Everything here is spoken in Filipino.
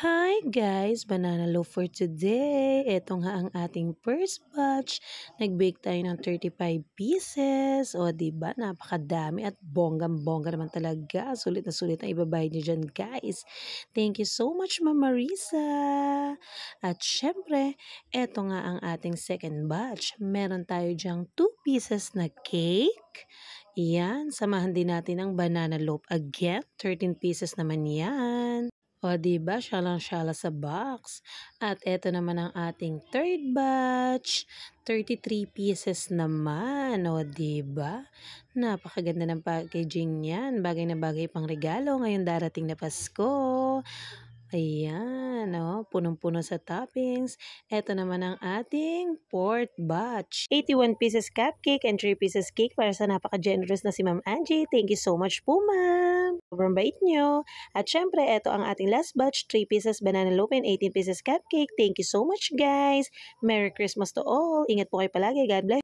Hi guys! Banana loaf for today. Ito nga ang ating first batch. Nag-bake tayo ng 35 pieces. O diba, napakadami at bonggang-bongga naman talaga. Sulit na sulit ang ibabayad nyo dyan guys. Thank you so much Mama Risa. At syempre, ito nga ang ating second batch. Meron tayo dyang 2 pieces na cake. Yan, samahan din natin ang banana loaf again. 13 pieces naman yan. O, diba? Syalang-syala sa box. At eto naman ang ating third batch. 33 pieces naman. O, diba? Napakaganda ng packaging yan. Bagay na bagay pang regalo ngayong darating na Pasko. Ayan, punong-puno sa toppings. Ito naman ang ating fourth batch. 81 pieces cupcake and 3 pieces cake para sa napaka-generous na si Ma'am Angie. Thank you so much po, Ma'am. Sobrang bait nyo. At syempre, ito ang ating last batch. 3 pieces banana loaf and 18 pieces cupcake. Thank you so much, guys. Merry Christmas to all. Ingat po kayo palagi. God bless.